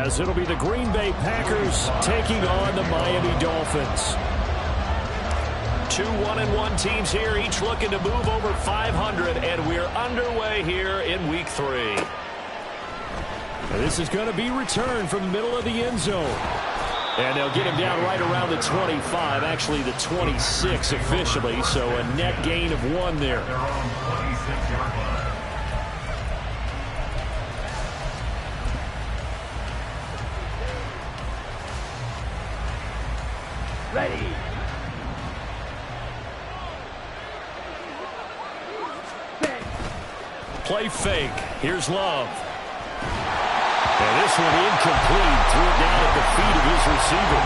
as it'll be the Green Bay Packers taking on the Miami Dolphins. Two 1-1 teams here, each looking to move over 500, and we're underway here in Week 3. And this is going to be returned from the middle of the end zone. And they'll get him down right around the 25, actually the 26 officially, so a net gain of 1 there. Ready. Play fake. Here's Love. And this one incomplete. Threw it down at the feet of his receiver.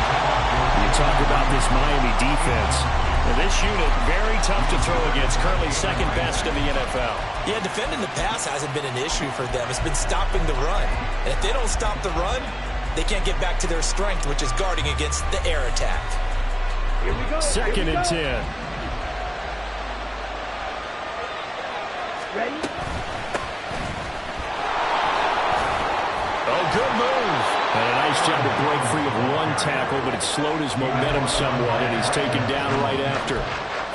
You talk about this Miami defense. And this unit, very tough to throw against. Currently second best in the NFL. Yeah, defending the pass hasn't been an issue for them. It's been stopping the run. And if they don't stop the run, they can't get back to their strength, which is guarding against the air attack. Here we go. Second and 10. Ready? Oh, good move. And a nice job to break free of 1 tackle, but it slowed his momentum somewhat, and he's taken down right after.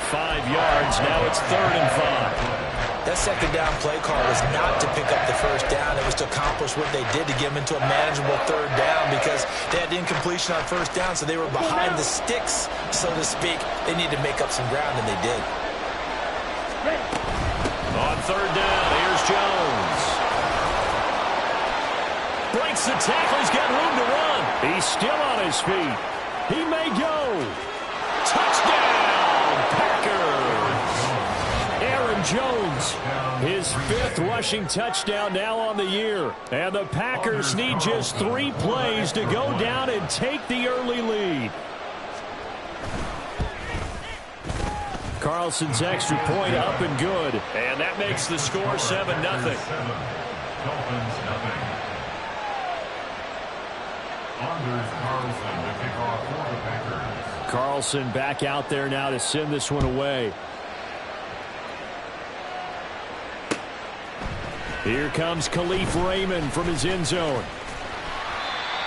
5 yards. Now it's 3rd and 5. That second down play call was not to pick up the first down. It was to accomplish what they did to get them into a manageable 3rd down because they had incompletion on first down, so they were behind the sticks, so to speak. They needed to make up some ground, and they did. On 3rd down, here's Jones. Breaks the tackle. He's got room to run. He's still on his feet. He may go. Touchdown, Packers. Aaron Jones, his 5th rushing touchdown now on the year. And the Packers need just 3 plays to go down and take the early lead. Carlson's extra point up and good. And that makes the score 7-0. Carlson back out there now to send this one away. Here comes Khalif Raymond from his end zone.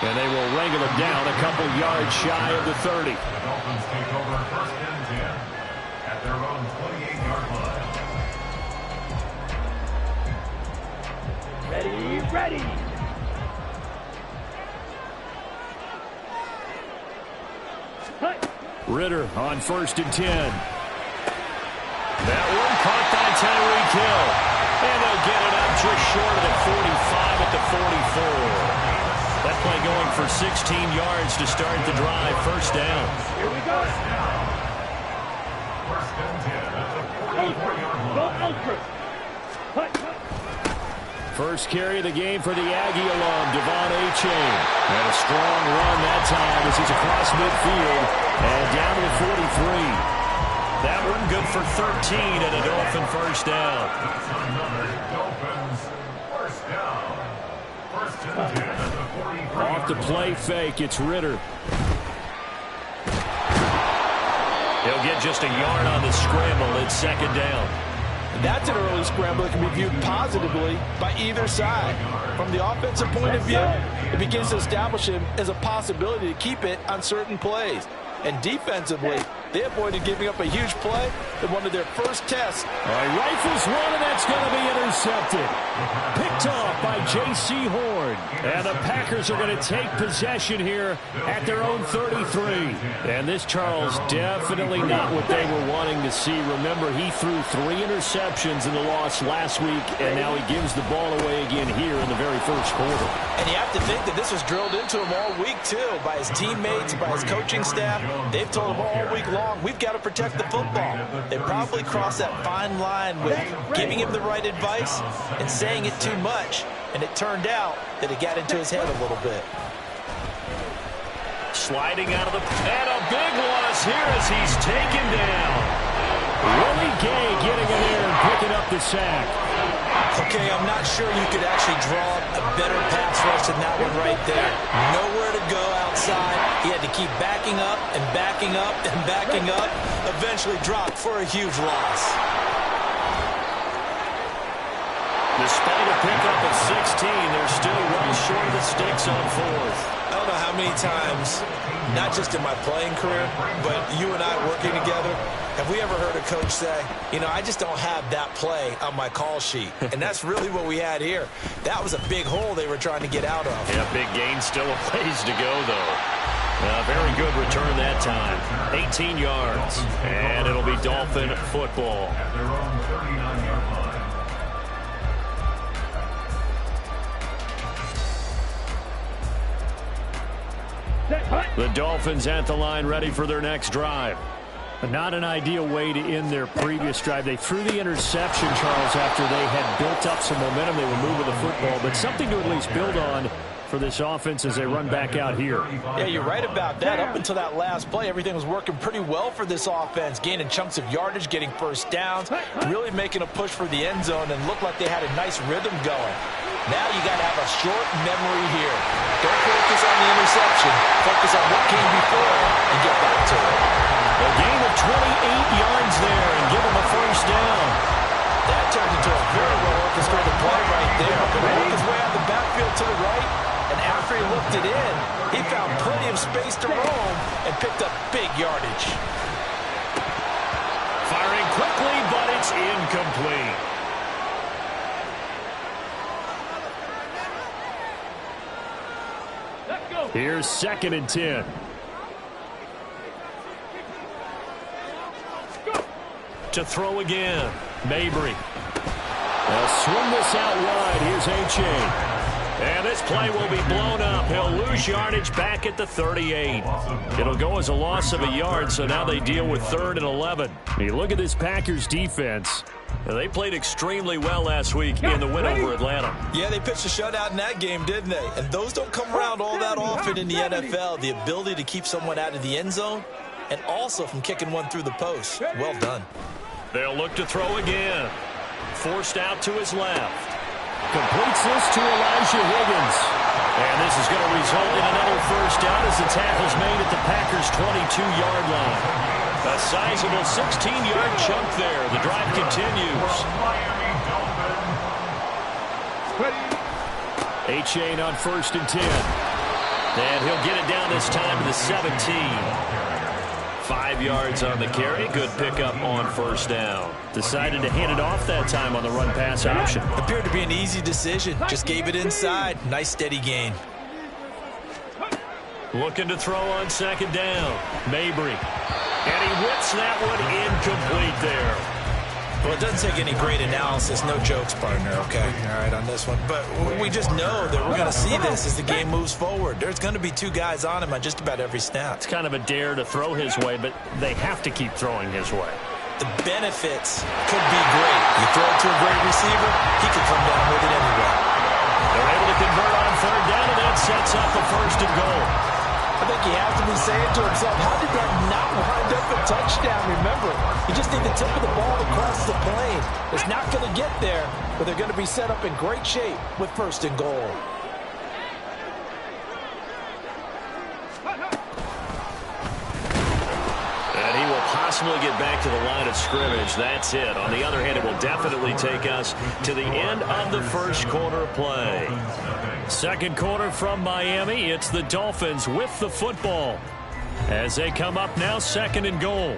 And they will wrangle him down a couple yards shy of the 30. The Dolphins take over 1st and 10 at their own 28-yard line. Ready, ready. Ritter on 1st and 10. That one caught by Tyreek Hill. And they'll get it up just short of the 45 at the 44. That play going for 16 yards to start the drive. 1st down. Here we go. 1st and 10 at the 44-yard line. First carry of the game for the Aggie alum, Devon Achane. And a strong run that time as he's across midfield and down to the 43. That one good for 13 and a Dolphin 1st down. That's another Dolphins 1st down. 1st and 10 at the 43. Off the play fake, it's Ritter. He'll get just a yard on the scramble. It's 2nd down. That's an early scramble that can be viewed positively by either side. From the offensive point of view, it begins to establish him as a possibility to keep it on certain plays. And defensively, they avoided giving up a huge play in one of their first tests. All right, rifles one, and that's going to be intercepted. Picked off by J.C. Horn. And the Packers are going to take possession here at their own 33. And this, Charles, definitely not what they were wanting to see. Remember, he threw 3 interceptions in the loss last week, and now he gives the ball away again here in the very first quarter. And you have to think that this was drilled into him all week, too, by his teammates, by his coaching staff. They've told him all week long, we've got to protect the football. They probably crossed that fine line with giving him the right advice and saying it too much. And it turned out that it got into his head a little bit. Sliding out of the... And a big loss here as he's taken down. Willie Gay getting in there and picking up the sack. Okay, I'm not sure you could actually draw a better pass rush than that one right there. Nowhere to go outside. He had to keep backing up and backing up and backing up. Eventually dropped for a huge loss. Despite a pickup of 16, they're still well short of the sticks on fourth. I don't know how many times, not just in my playing career, but you and I working together, have we ever heard a coach say, you know, I just don't have that play on my call sheet. And that's really what we had here. That was a big hole they were trying to get out of. Yeah, big gain, still a ways to go, though. Very good return that time. 18 yards. And it'll be Dolphin football. At their own 39-yard line. The Dolphins at the line, ready for their next drive. Not an ideal way to end their previous drive. They threw the interception, Charles, after they had built up some momentum. They were moving the football, but something to at least build on for this offense as they run back out here. Yeah, you're right about that. Up until that last play, everything was working pretty well for this offense, gaining chunks of yardage, getting first downs, really making a push for the end zone, and looked like they had a nice rhythm going. Now you got to have a short memory here. Don't focus on the interception. Focus on what came before and get back to it. A gain of 28 yards there and give him a first down. That turned into a very well-orchestrated play right there. Going to work his way out of the backfield to the right, and after he looked it in, he found plenty of space to roam and picked up big yardage. Firing quickly, but it's incomplete. Here's 2nd and 10. To throw again. Mabry. They'll swing this out wide. Here's H.A. And this play will be blown up. He'll lose yardage back at the 38. It'll go as a loss of a yard, so now they deal with 3rd and 11. You look at this Packers defense. They played extremely well last week in the win over Atlanta. Yeah, they pitched a shutout in that game, didn't they? And those don't come around all that often in the NFL. The ability to keep someone out of the end zone and also from kicking one through the post. Well done. They'll look to throw again. Forced out to his left. Completes this to Elijah Higgins. And this is going to result in another first down as the tackle's made at the Packers' 22-yard line. A sizable 16-yard chunk there. The drive continues. H.A. on 1st and 10. And he'll get it down this time to the 17. 5 yards on the carry. Good pickup on 1st down. Decided to hand it off that time on the run-pass option. Appeared to be an easy decision. Just gave it inside. Nice steady gain. Looking to throw on 2nd down. Mabry. And he whips that one incomplete there. Well, it doesn't take any great analysis. No jokes, partner, okay? All right, on this one. But we just know that we're going to see this as the game moves forward. There's going to be 2 guys on him on just about every snap. It's kind of a dare to throw his way, but they have to keep throwing his way. The benefits could be great. You throw it to a great receiver, he could come down with it anyway. They're able to convert on 3rd down, and that sets up a 1st and goal. I think he has to be saying to himself, how did that not wind up a touchdown? Remember, you just need the tip of the ball across the plane. It's not going to get there, but they're going to be set up in great shape with 1st and goal. And he will possibly get back to the line of scrimmage. That's it. On the other hand, it will definitely take us to the end of the 1st quarter play. 2nd quarter from Miami. It's the Dolphins with the football as they come up now 2nd and goal.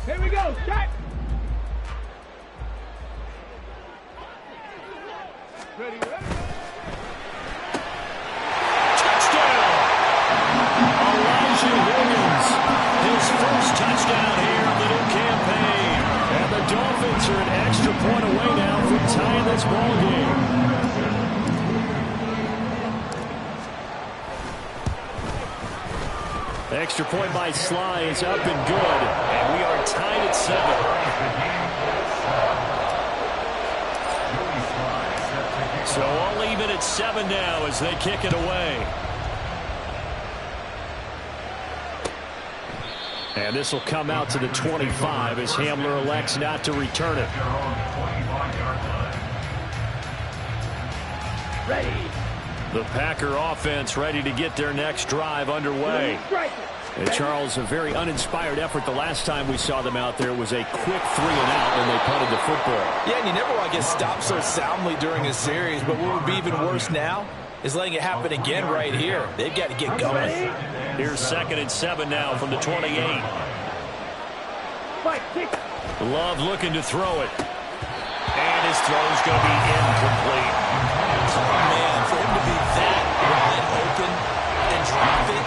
Here we go, check. Ready, ready. Touchdown! Elijah Higgins, his first touchdown here in the new campaign. And the Dolphins are an extra point away now from tying this ball game. Extra point by Sly is up and good, and we are tied at 7. So all even at 7 now as they kick it away. And this will come out to the 25 as Hamler elects not to return it. Ready. The Packer offense ready to get their next drive underway. And Charles, a very uninspired effort the last time we saw them out there was a quick 3-and-out when they punted the football. Yeah, and you never want to get stopped so soundly during a series, but what would be even worse now is letting it happen again right here. They've got to get going. Here's 2nd and 7 now from the 28. Love looking to throw it. And his throw's going to be incomplete. Oh, man, for him to be that wide open and drop it,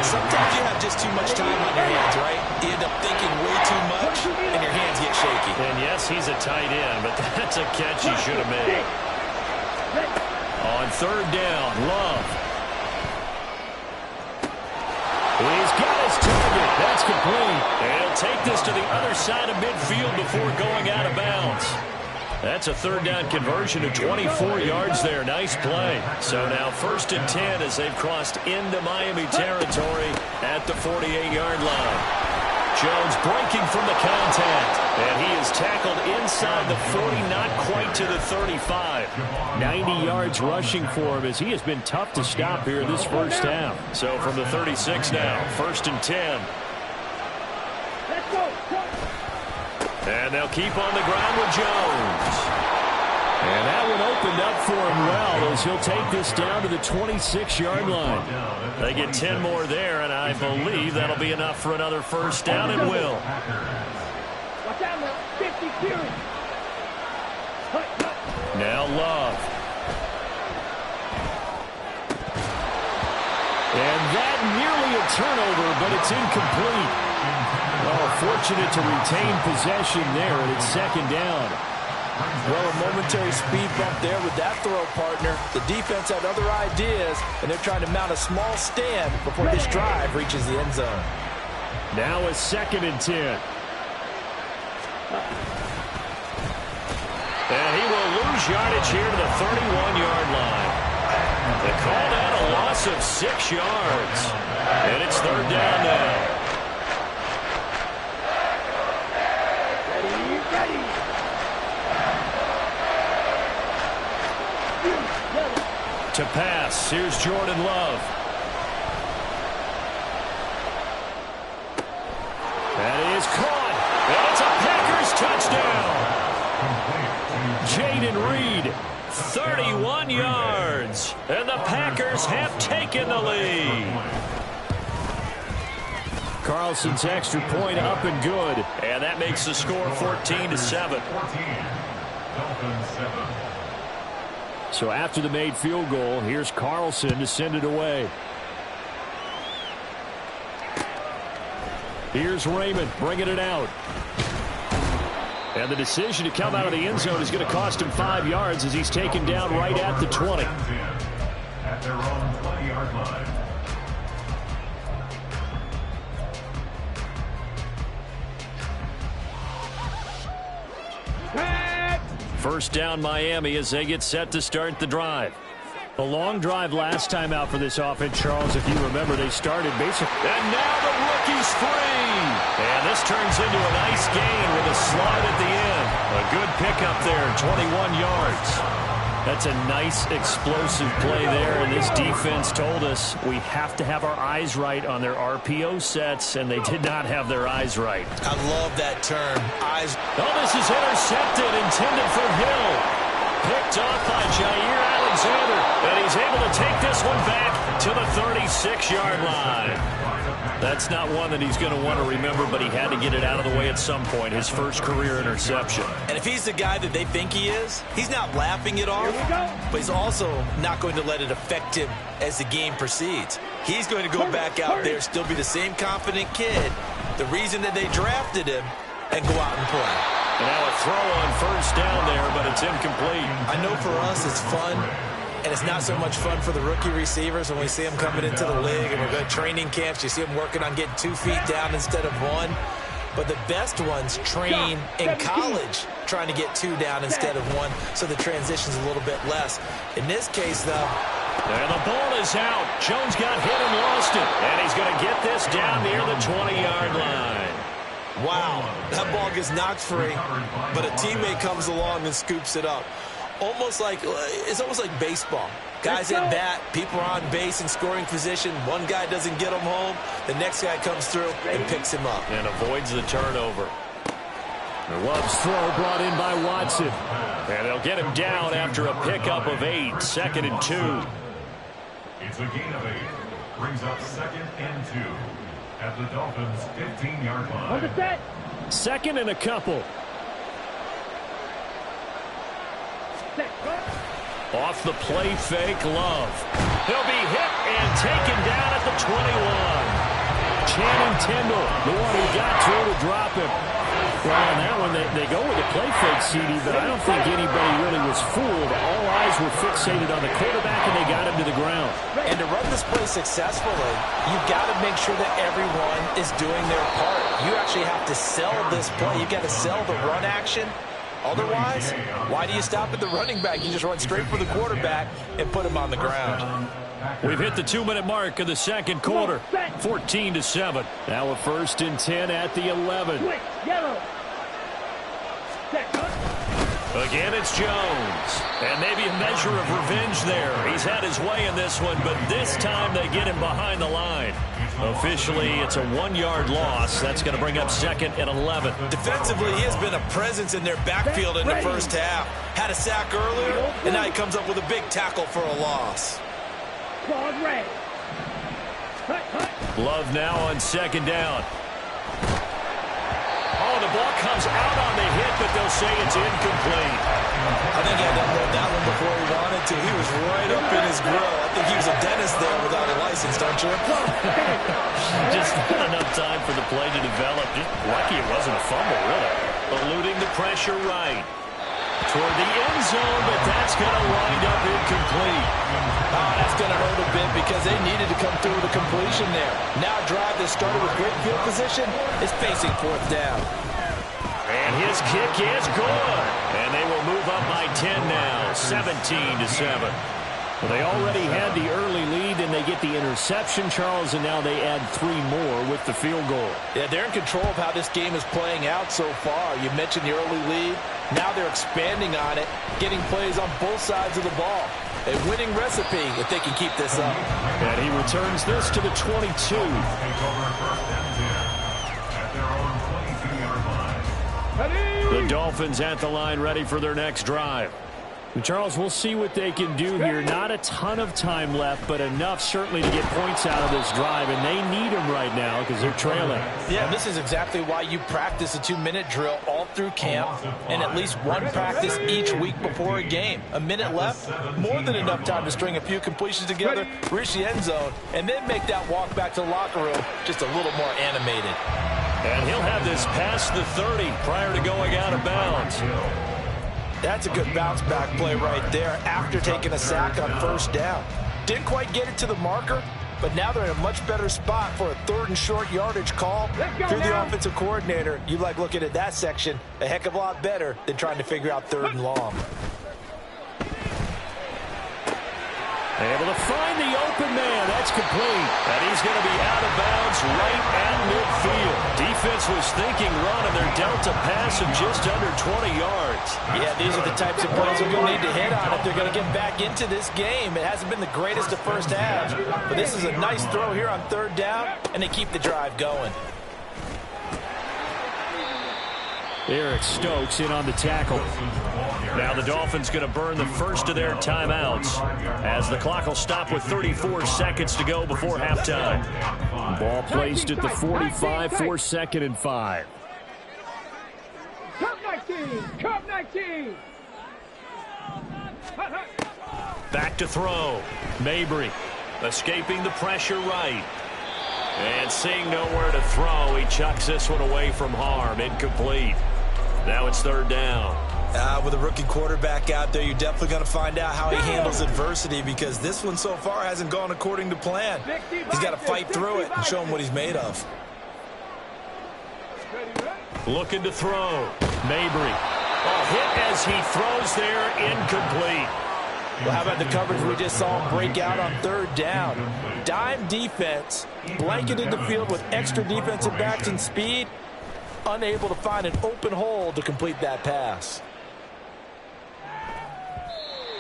sometimes you have just too much time on your hands, right? You end up thinking way too much, and your hands get shaky. And yes, he's a tight end, but that's a catch he should have made. On 3rd down, Love. He's got his target. That's complete. And he'll take this to the other side of midfield before going out of bounds. That's a 3rd down conversion of 24 yards there. Nice play. So now 1st and 10 as they've crossed into Miami territory at the 48-yard line. Jones breaking from the contact. And he is tackled inside the 40, not quite to the 35. 90 yards rushing for him as he has been tough to stop here this first half. So from the 36 now, 1st and 10. Let's go. And they'll keep on the ground with Jones. And that one opened up for him well as he'll take this down to the 26-yard line. They get 10 more there, and I believe that'll be enough for another 1st down and will. Watch out now. 52. Now Love. And that nearly a turnover, but it's incomplete. Oh, fortunate to retain possession there, and it's 2nd down. Well, a momentary speed bump there with that throw, partner. The defense had other ideas, and they're trying to mount a small stand before this drive reaches the end zone. Now a 2nd and 10. And he will lose yardage here to the 31-yard line. They called out a loss of 6 yards. And it's 3rd down now. To pass, here's Jordan Love. That is caught. And it's a Packers touchdown. Jaden Reed, 31 yards. And the Packers have taken the lead. Carlson's extra point up and good. And that makes the score 14-7. So after the made field goal, here's Carlson to send it away. Here's Raymond bringing it out. And the decision to come out of the end zone is going to cost him 5 yards as he's taken down right at the 20. At their own 20-yard line. First down Miami as they get set to start the drive. The long drive last time out for this offense, Charles, if you remember, they started basically. And now the rookie's free. And this turns into a nice gain with a slide at the end. A good pickup there, 21 yards. That's a nice explosive play there, and this defense told us we have to have our eyes right on their RPO sets, and they did not have their eyes right. I love that term, eyes. Oh, this is intercepted, intended for Hill. Picked off by Jair Alexander, and he's able to take this one back to the 36-yard line. That's not one that he's going to want to remember, but he had to get it out of the way at some point, his first career interception. And if he's the guy that they think he is, he's not laughing it off, but he's also not going to let it affect him as the game proceeds. He's going to go back out there, still be the same confident kid, the reason that they drafted him, and go out and play. And now a throw on first down there, but it's incomplete. I know for us it's fun, and it's not so much fun for the rookie receivers when we see them coming into the league and we're going to training camps. You see them working on getting 2 feet down instead of 1. But the best ones train in college trying to get 2 down instead of 1, so the transition's a little bit less. In this case, though, And the ball is out. Jones got hit and lost it. And he's going to get this down near the 20-yard line. Wow, that ball gets knocked free, but a teammate comes along and scoops it up. It's almost like baseball. Guys at bat, people are on base in scoring position. One guy doesn't get him home. The next guy comes through and picks him up. And avoids the turnover. The Love's throw brought in by Watson. And they'll get him down after a pickup of 8. 2nd and 2. It's a gain of 8. Brings up 2nd and 2 at the Dolphins' 15-yard line. On the set. 2nd and a couple. Set. Off the play fake, Love. He'll be hit and taken down at the 21. Channing Tindall, the one who got through to drop him. Well, on that one, they go with a play fake, CD, but I don't think anybody really was fooled. All eyes were fixated on the quarterback, and they got him to the ground. And to run this play successfully, you've got to make sure that everyone is doing their part. You actually have to sell this play. You've got to sell the run action. Otherwise, why do you stop at the running back? You just run straight for the quarterback and put him on the ground. We've hit the 2-minute mark of the second quarter. 14-7. Now a 1st and 10 at the 11. Yellow. Again, it's Jones. And maybe a measure of revenge there. He's had his way in this one, but this time they get him behind the line. Officially, it's a 1-yard loss. That's going to bring up 2nd and 11. Defensively, he has been a presence in their backfield in the first half. Had a sack earlier, and now he comes up with a big tackle for a loss. Love now on 2nd down. Oh, the ball comes out on the hit, but they'll say it's incomplete. I think he had to unload that one before he wanted to. He was right up in his grill. I think he was a dentist there without a license, don't you? Just not enough time for the play to develop. Just lucky it wasn't a fumble, really. Eluding the pressure right. Toward the end zone, but that's going to wind up incomplete. Oh, that's going to hurt a bit because they needed to come through with a completion there. Now a drive that started with great field position is facing 4th down. And his kick is good. And they will move up by 10 now, 17-7. Well, they already had the early lead, and they get the interception, Charles, and now they add 3 more with the field goal. Yeah, they're in control of how this game is playing out so far. You mentioned the early lead. Now they're expanding on it, getting plays on both sides of the ball. A winning recipe if they can keep this up. And he returns this to the 22. The Dolphins at the line, ready for their next drive. Charles, we'll see what they can do here. Not a ton of time left, but enough certainly to get points out of this drive, and they need them right now because they're trailing. Yeah, this is exactly why you practice a 2-minute drill all through camp and at least one practice each week before a game. A minute left, more than enough time to string a few completions together, reach the end zone, and then make that walk back to the locker room just a little more animated. And he'll have this past the 30 prior to going out of bounds. That's a good bounce-back play right there after taking a sack on 1st down. Didn't quite get it to the marker, but now they're in a much better spot for a 3rd and short yardage call. If you're the offensive coordinator, you like looking at that section a heck of a lot better than trying to figure out 3rd and long. Able to find the open man. That's complete. And he's going to be out of bounds right at midfield. Defense was thinking run, and they're dealt a pass of just under 20 yards. Yeah, these are the types of plays they're going to need to hit on if they're going to get back into this game. It hasn't been the greatest of first halves, but this is a nice throw here on 3rd down, and they keep the drive going. Eric Stokes in on the tackle. Now the Dolphins going to burn the first of their timeouts as the clock will stop with 34 seconds to go before halftime. Ball placed at the 45 for 2nd and 5. Cup 19! Cup 19! Back to throw. Mabry escaping the pressure right. And seeing nowhere to throw, he chucks this one away from harm. Incomplete. Now it's 3rd down. With a rookie quarterback out there, you're definitely going to find out how he handles adversity because this one so far hasn't gone according to plan. He's got to fight through it and show him what he's made of. Looking to throw. Mabry. A hit as he throws there. Incomplete. Well, how about the coverage we just saw him break out on third down? Dime defense, blanketed the field with extra defensive backs and speed, unable to find an open hole to complete that pass.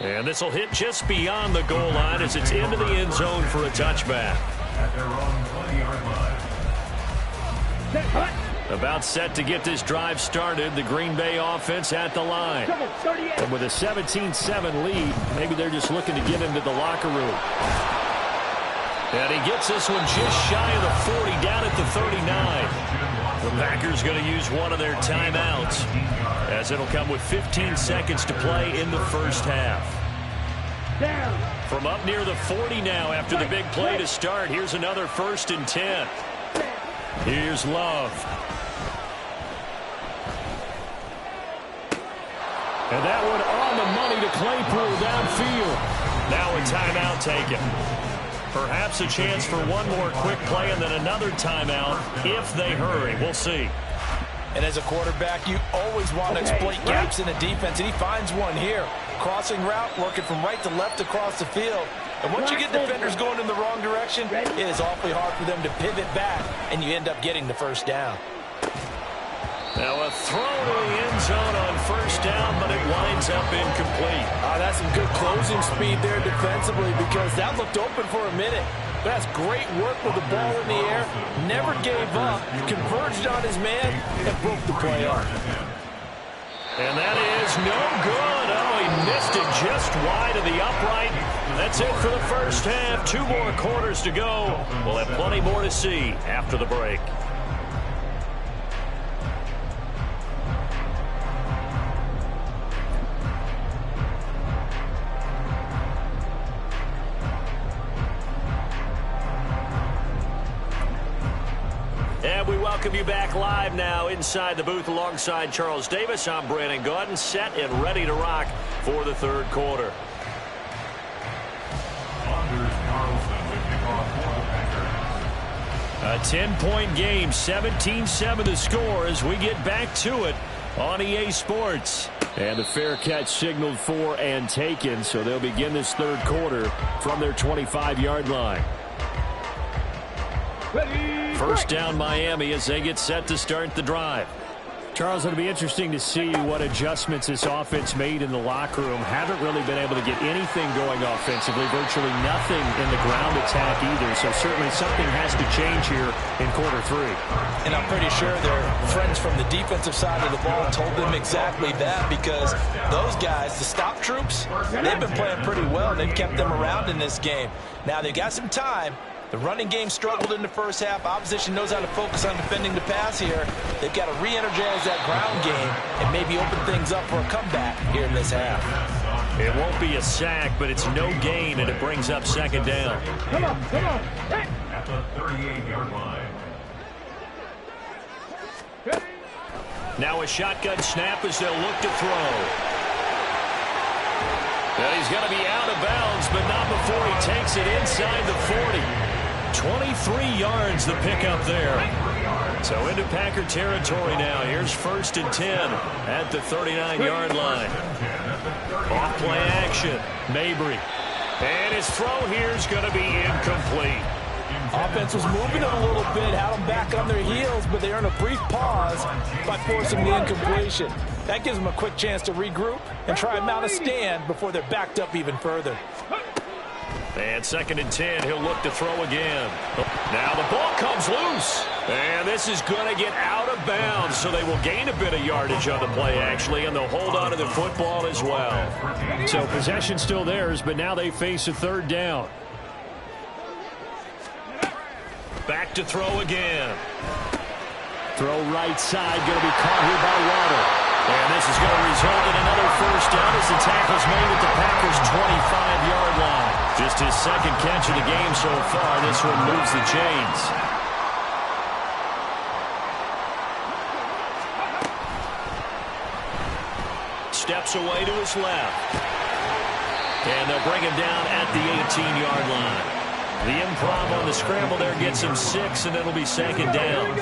And this will hit just beyond the goal line as it's into the end zone for a touchback. At their own 20-yard line. About set to get this drive started, the Green Bay offense at the line. And with a 17-7 lead, maybe they're just looking to get into the locker room. And he gets this one just shy of the 40, down at the 39. The Packers going to use one of their timeouts, as it'll come with 15 seconds to play in the first half. From up near the 40 now after the big play to start, here's another 1st and 10. Here's Love. And that one on the money to Claypool downfield. Now a timeout taken. Perhaps a chance for one more quick play and then another timeout if they hurry. We'll see. And as a quarterback, you always want to exploit gaps in the defense, and he finds one here. Crossing route, working from right to left across the field. And once you get defenders going in the wrong direction, it is awfully hard for them to pivot back, and you end up getting the first down. Now a throw to the end zone on 1st down, but it winds up incomplete. That's some good closing speed there defensively, because that looked open for a minute. But that's great work with the ball in the air. Never gave up, converged on his man, and broke the play up. And that is no good. Oh, he missed it just wide of the upright. That's it for the first half. 2 more quarters to go. We'll have plenty more to see after the break. And we welcome you back live now inside the booth alongside Charles Davis. I'm Brandon Gaudin, set and ready to rock for the 3rd quarter. A 10-point game, 17-7 the score as we get back to it on EA Sports. And the fair catch signaled for and taken, so they'll begin this 3rd quarter from their 25-yard line. First down Miami as they get set to start the drive. Charles, it'll be interesting to see what adjustments this offense made in the locker room. Haven't really been able to get anything going offensively, virtually nothing in the ground attack either. So certainly something has to change here in quarter 3. And I'm pretty sure their friends from the defensive side of the ball told them exactly that, because those guys, the stop troops, they've been playing pretty well. They've kept them around in this game. Now they've got some time. The running game struggled in the first half. Opposition knows how to focus on defending the pass here. They've got to re-energize that ground game and maybe open things up for a comeback here in this half. It won't be a sack, but it's no gain, and it brings up 2nd down. Come on. At the 38-yard line. Now a shotgun snap as they'll look to throw. Well, he's going to be out of bounds, but not before he takes it inside the 40. 23 yards the pickup there. So into Packer territory now. Here's 1st and 10 at the 39-yard line. Off play action. Mabry. And his throw here is going to be incomplete. Offense was moving them a little bit, had them back on their heels, but they earned a brief pause by forcing the incompletion. That gives them a quick chance to regroup and try and mount a stand before they're backed up even further. And 2nd and 10, he'll look to throw again. Now the ball comes loose. And this is going to get out of bounds, so they will gain a bit of yardage on the play, actually, and they'll hold on to the football as well. So possession still theirs, but now they face a 3rd down. Back to throw again. Throw right side, going to be caught here by Waddle. And this is going to result in another 1st down as the tackle's made at the Packers' 25-yard line. Just his 2nd catch of the game so far. This one moves the chains. Steps away to his left. And they'll bring him down at the 18-yard line. The improv on the scramble there gets him 6, and it'll be 2nd down.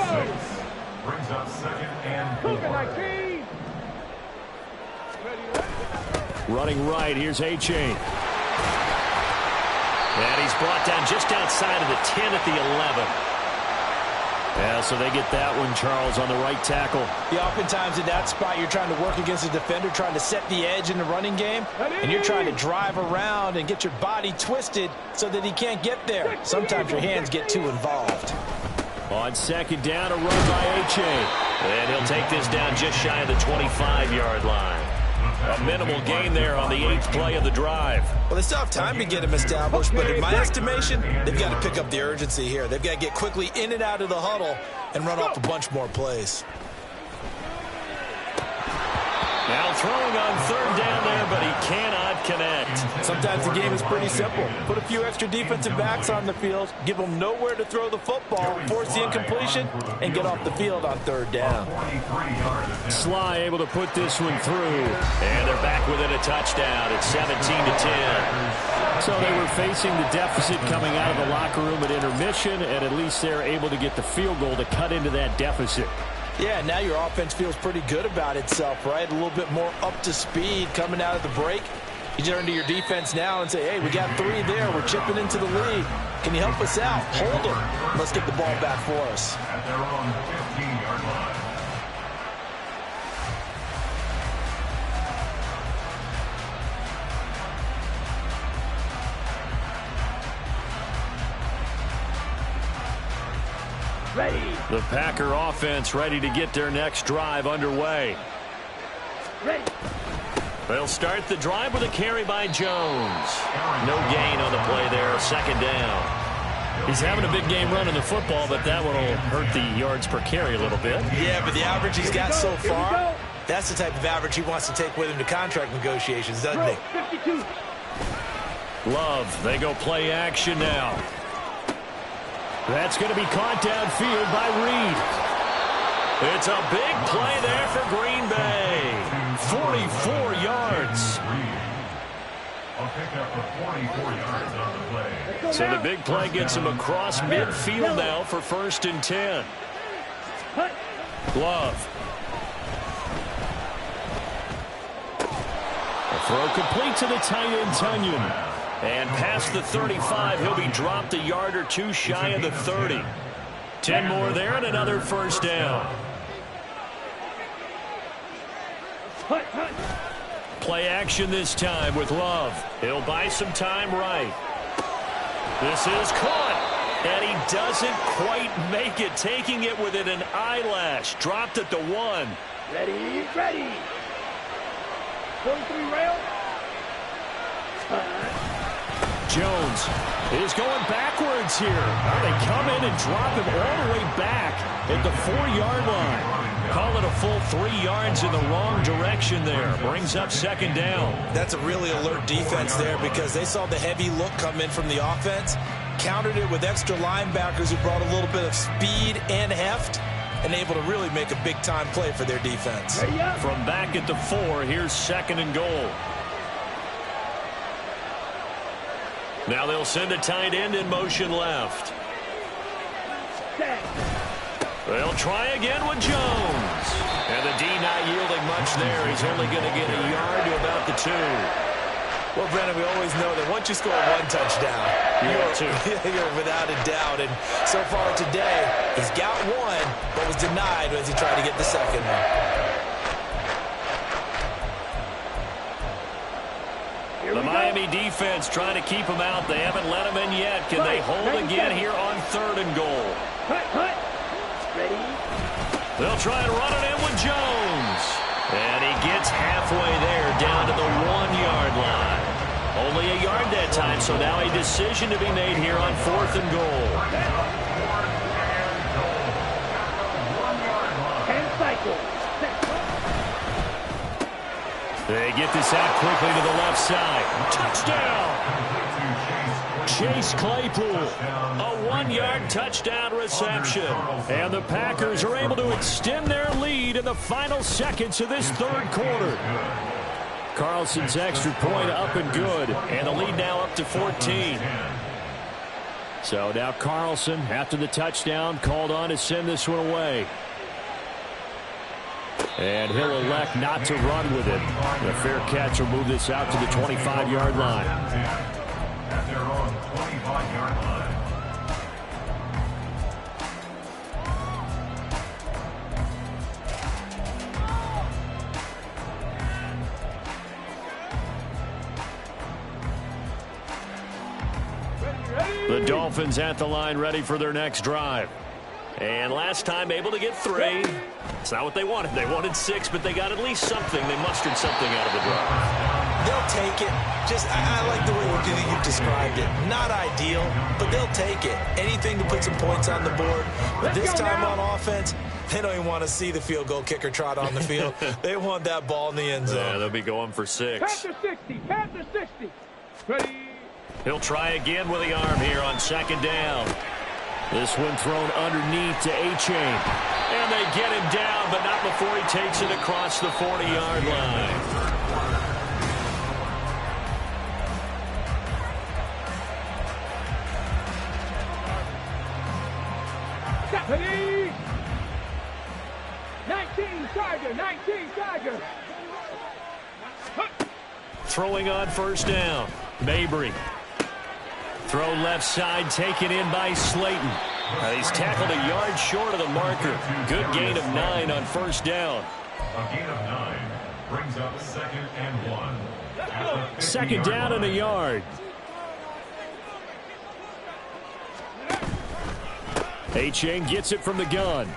Brings up 2nd and 4. Running right, here's A-Chain. And he's brought down just outside of the 10 at the 11. Yeah, so they get that one, Charles, on the right tackle. Yeah, oftentimes in that spot, you're trying to work against a defender, trying to set the edge in the running game, and you're trying to drive around and get your body twisted so that he can't get there. Sometimes your hands get too involved. On second down, a run by H.A. And he'll take this down just shy of the 25-yard line. A minimal gain there on the 8th play of the drive. Well, they still have time to get him established, but in my estimation, they've got to pick up the urgency here. They've got to get quickly in and out of the huddle and run off a bunch more plays. Now throwing on third down there, but he cannot connect. Sometimes the game is pretty simple. Put a few extra defensive backs on the field, give them nowhere to throw the football, force the incompletion, and get off the field on third down. Sly able to put this one through, and they're back within a touchdown at 17-10. So they were facing the deficit coming out of the locker room at intermission, and at least they're able to get the field goal to cut into that deficit. Yeah, now your offense feels pretty good about itself, right? A little bit more up to speed coming out of the break. You turn to your defense now and say, hey, we got 3 there. We're chipping into the lead. Can you help us out? Hold them. Let's get the ball back for us. At their own 15-yard line. Ready. The Packer offense ready to get their next drive underway. Ready. They'll start the drive with a carry by Jones. No gain on the play there, second down. He's having a big game running the football, but that one will hurt the yards per carry a little bit. Yeah, but the average he's got so far, that's the type of average he wants to take with him to contract negotiations, doesn't he? 52. Love, they go play action now. That's going to be caught downfield by Reed. It's a big play there for Green Bay. 44 yards. I'll pick up the 44 yards on the play. So the big play gets him across midfield now for 1st and 10. Love. A throw complete to the tight end, Tunyon. And past the 35, he'll be dropped a yard or 2 shy of the 30. 10 more there and another first down. Play action this time with Love. He'll buy some time right. This is caught. And he doesn't quite make it, taking it within an eyelash. Dropped at the 1. Ready, ready. 43 rail. Jones is going backwards here. They come in and drop him all the way back at the 4-yard line. Call it a full 3 yards in the wrong direction there. Brings up second down. That's a really alert defense there because they saw the heavy look come in from the offense, countered it with extra linebackers who brought a little bit of speed and heft, and able to really make a big-time play for their defense. From back at the 4, here's second and goal. Now they'll send a tight end in motion left. They'll try again with Jones. And the D not yielding much there. He's only going to get a yard to about the 2. Well, Brennan, we always know that once you score 1 touchdown, you're without a doubt. And so far today, he's got 1, but was denied as he tried to get the second one. The Miami defense trying to keep him out. They haven't let him in yet. Can they hold again here on 3rd and goal? Ready. They'll try and run it in with Jones. And he gets halfway there down to the 1-yard line. Only a yard that time, so now a decision to be made here on 4th and goal. 10 cycles. They get this out quickly to the left side. Touchdown! Chase Claypool, a 1-yard touchdown reception. And the Packers are able to extend their lead in the final seconds of this 3rd quarter. Carlson's extra point up and good. And the lead now up to 14. So now Carlson, after the touchdown, called on to send this one away. And he'll elect not to run with it. The fair catch will move this out to the 25-yard line. At their own 25-yard line. The Dolphins at the line ready for their next drive. And last time able to get 3. It's not what they wanted. They wanted 6, but they got at least something. They mustered something out of the drive. They'll take it. I like the way you've described it. Not ideal, but they'll take it. Anything to put some points on the board. But this time on offense, they don't even want to see the field goal kicker trot on the field. They want that ball in the end zone. Yeah, they'll be going for 6. Panther 60. Panther 60. Ready. He'll try again with the arm here on 2nd down. This one thrown underneath to A-Chain. And they get him down, but not before he takes it across the 40-yard line. Ready. 19 Tiger. 19 Tiger. Throwing on 1st down. Mabry. Throw left side, taken in by Slayton. He's tackled a yard short of the marker. Good gain of 9 on 1st down. A gain of 9 brings up 2nd and 1. 2nd down and a yard. A-Chain gets it from the gun.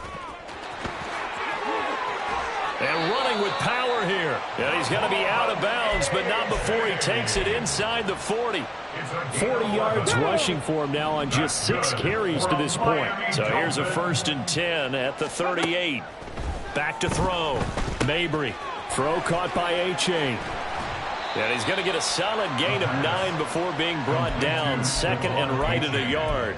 And running with power here. And he's going to be out of bounds, but not before he takes it inside the 40. 40 yards rushing for him now on just 6 carries to this point. So here's a 1st and 10 at the 38. Back to throw. Mabry. Throw caught by A-Chain. And he's going to get a solid gain of 9 before being brought down. 2nd and right at a yard.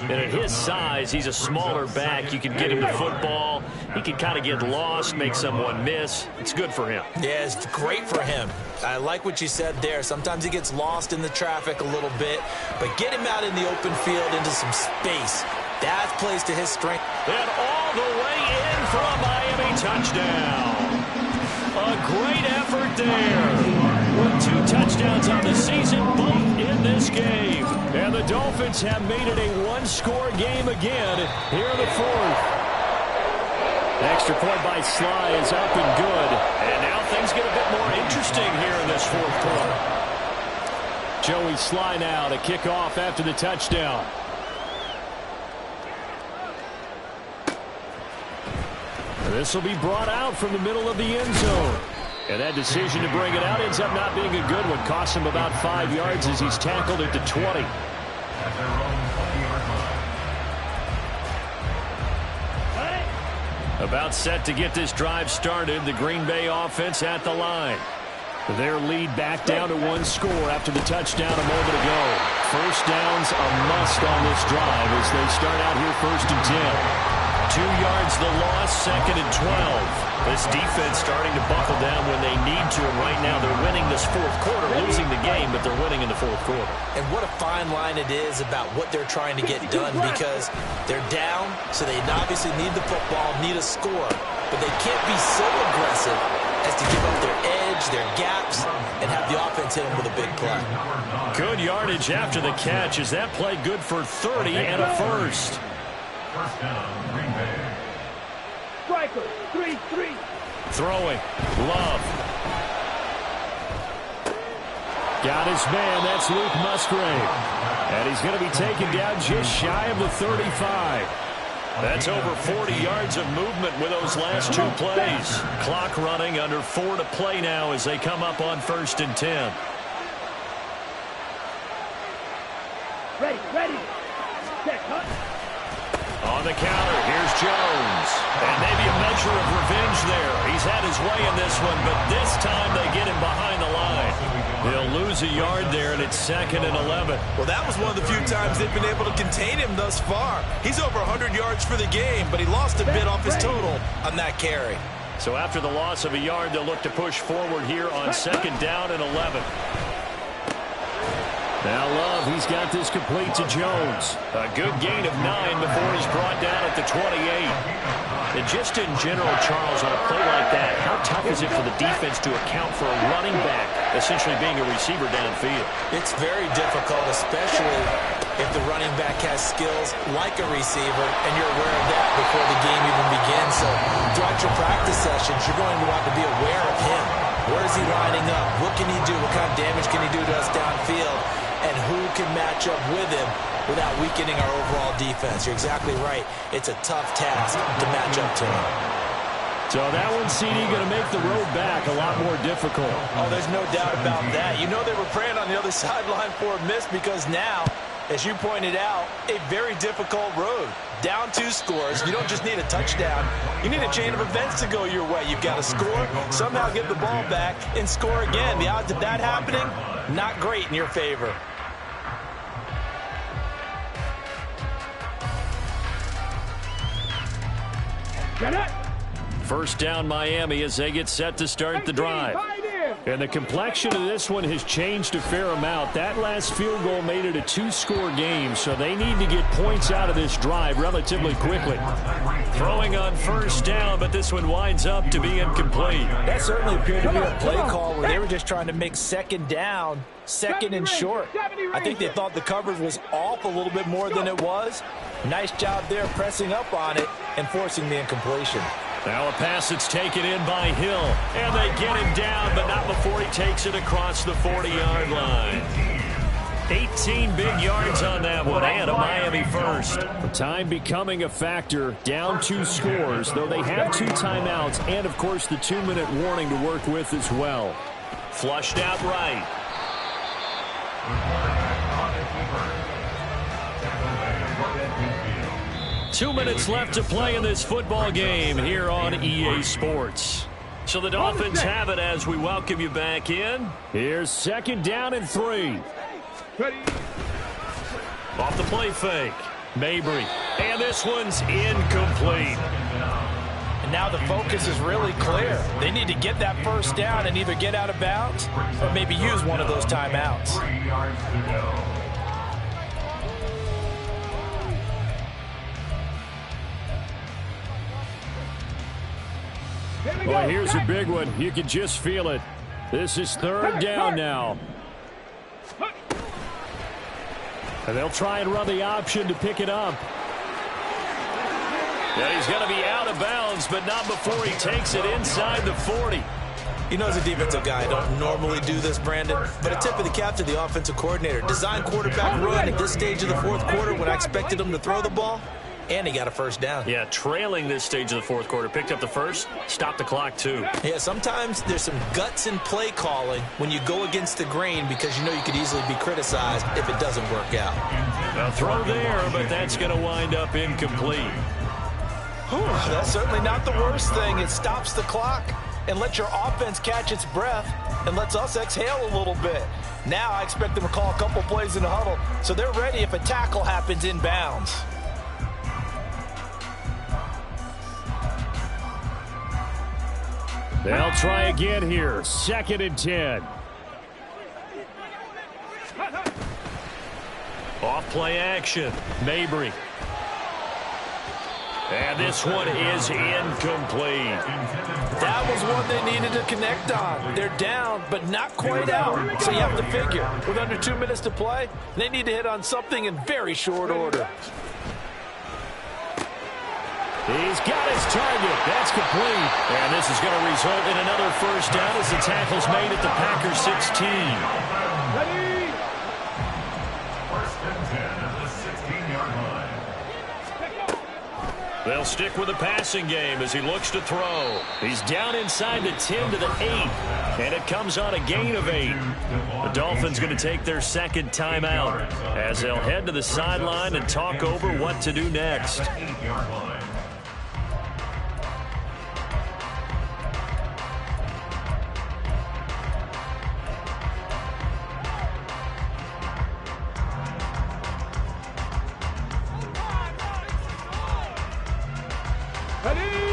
And at his size, he's a smaller back. You can get him the football. He can kind of get lost, make someone miss. It's good for him. Yeah, it's great for him. I like what you said there. Sometimes he gets lost in the traffic a little bit, but get him out in the open field into some space. That plays to his strength. And all the way in for a Miami touchdown. A great effort there. With 2 touchdowns on the season, both in this game. And the Dolphins have made it a 1-score game again here in the 4th. Extra point by Sly is up and good. And now things get a bit more interesting here in this 4th quarter. Joey Sly now to kick off after the touchdown. This will be brought out from the middle of the end zone. And that decision to bring it out ends up not being a good one. Costs him about 5 yards as he's tackled at the 20. At their own 20-yard line. About set to get this drive started. The Green Bay offense at the line. Their lead back down to 1 score after the touchdown a moment ago. 1st down's a must on this drive as they start out here 1st and 10. 2 yards the loss, 2nd and 12. This defense starting to buckle down when they need to, and right now they're winning this 4th quarter, losing the game, but they're winning in the 4th quarter. And what a fine line it is about what they're trying to get done, because they're down, so they obviously need the football, need a score, but they can't be so aggressive as to give up their edge, their gaps, and have the offense hit them with a big play. Good yardage after the catch as that play good for 30 and a 1st. 1st down, Green Bay. Striker. 3-3. Throwing. Love. Got his man. That's Luke Musgrave. And he's going to be taken down just shy of the 35. That's over 40 yards of movement with those last 2 plays. Clock running, under 4 to play now as they come up on 1st and 10. Ready. Check, cut. On the counter, here's Jones. And maybe a measure of revenge there. He's had his way in this one, but this time they get him behind the line. They'll lose a yard there, and it's 2nd and 11. Well, that was one of the few times they've been able to contain him thus far. He's over 100 yards for the game, but he lost a bit off his total on that carry. So after the loss of a yard, they'll look to push forward here on 2nd down and 11. Now Love, he's got this complete to Jones. A good gain of 9 before he's brought down at the 28. And just in general, Charles, on a play like that, how tough is it for the defense to account for a running back essentially being a receiver downfield? It's very difficult, especially if the running back has skills like a receiver, and you're aware of that before the game even begins. So throughout your practice sessions, you're going to want to be aware of him. Where is he lining up? What can he do? What kind of damage can he do to us downfield? And who can match up with him without weakening our overall defense? You're exactly right. It's a tough task to match up to him. So that one, CD, going to make the road back a lot more difficult. Oh, there's no doubt about that. You know they were praying on the other sideline for a miss because now, as you pointed out, a very difficult road. Down 2 scores. You don't just need a touchdown. You need a chain of events to go your way. You've got to score, somehow get the ball back, and score again. The odds of that happening, not great in your favor. Get it. First down Miami as they get set to start the drive. And the complexion of this one has changed a fair amount. That last field goal made it a 2-score game, so they need to get points out of this drive relatively quickly. Throwing on first down, but this one winds up to be incomplete. That certainly appeared to be a play call where they were just trying to make second down, second and short. I think they thought the coverage was off a little bit more than it was. Nice job there pressing up on it and forcing the incompletion. Now a pass that's taken in by Hill. And they get him down, but not before he takes it across the 40-yard line. 18 big yards on that one, and a Miami first. Time becoming a factor, down 2 scores, though they have 2 timeouts and, of course, the 2-minute warning to work with as well. Flushed out right. 2 minutes left to play in this football game here on EA Sports. So the Dolphins have it as we welcome you back in. Here's second down and 3. Off the play fake. Mabry. And this one's incomplete. And now the focus is really clear. They need to get that first down and either get out of bounds or maybe use one of those timeouts. 3 yards to go. Well, here's a big one. You can just feel it. This is third down now. And they'll try and run the option to pick it up. Yeah, he's going to be out of bounds, but not before he takes it inside the 40. You know, as a defensive guy, I don't normally do this, Brandon, but a tip of the cap to the offensive coordinator. Design quarterback run at this stage of the fourth quarter when I expected him to throw the ball. And he got a first down. Yeah, trailing this stage of the fourth quarter. Picked up the first, stopped the clock too. Yeah, sometimes there's some guts in play calling when you go against the grain because you know you could easily be criticized if it doesn't work out. A throw there, but that's going to wind up incomplete. Whew, that's certainly not the worst thing. It stops the clock and lets your offense catch its breath and lets us exhale a little bit. Now I expect them to call a couple plays in the huddle so they're ready if a tackle happens inbounds. They'll try again here. Second and 10. Off play action. Mabry. And this one is incomplete. That was one they needed to connect on. They're down, but not quite out. So you have to figure, with under 2 minutes to play, they need to hit on something in very short order. He's got his target. That's complete. And this is going to result in another first down as the tackle's made at the Packers 16. Ready? First and 10 at the 16-yard line. They'll stick with the passing game as he looks to throw. He's down inside the 10 to the 8. And it comes on a gain of 8. The Dolphins going to take their second timeout as they'll head to the sideline and talk over what to do next. 8-yard line.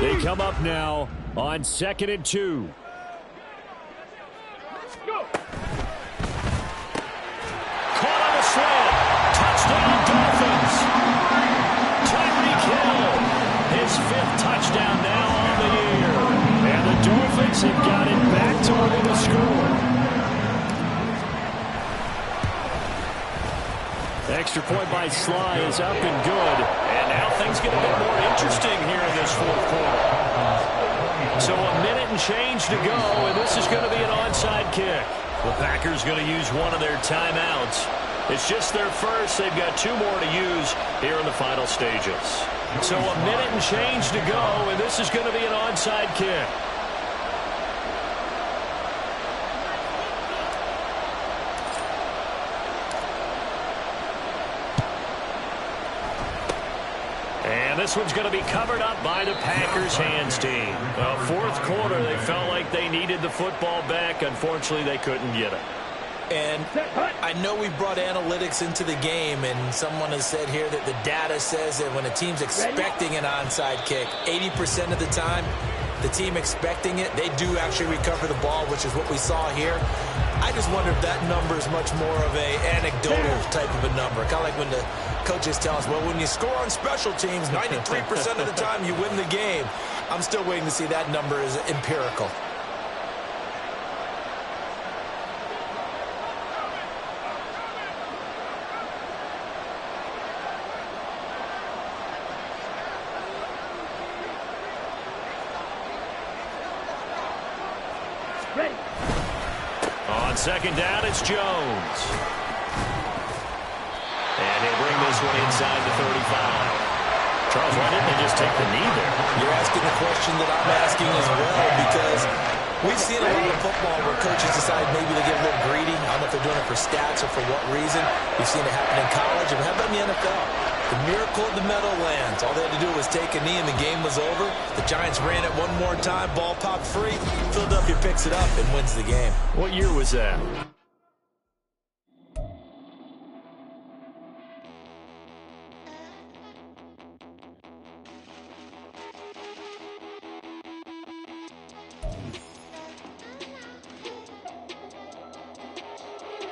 They come up now on 2nd and 2. Go. Caught Packers have got it back to within the score. Extra point by Sly is up and good. And now things get a bit more interesting here in this fourth quarter. So a minute and change to go, and this is going to be an onside kick. The Packers going to use one of their timeouts. It's just their first. They've got 2 more to use here in the final stages. So a minute and change to go, and this is going to be an onside kick. And this one's going to be covered up by the Packers hands team. Fourth quarter, they felt like they needed the football back. Unfortunately, they couldn't get it. And I know we brought analytics into the game, and someone has said here that the data says that when a team's expecting an onside kick, 80% of the time, the team expecting it, they do actually recover the ball, which is what we saw here. I just wonder if that number is much more of a anecdotal type of a number. Kind of like when the coaches tell us, well, when you score on special teams, 93% of the time you win the game. I'm still waiting to see that number is empirical. On second down, it's Jones. And he'll bring this one inside the 35. Charles, why didn't they just take the knee there? You're asking the question that I'm asking as well, because we've seen a lot of football where coaches decide maybe they get a little greedy. I don't know if they're doing it for stats or for what reason. We've seen it happen in college, and how about in the NFL? The miracle of the Meadowlands. All they had to do was take a knee and the game was over. The Giants ran it one more time. Ball popped free. Philadelphia picks it up and wins the game. What year was that?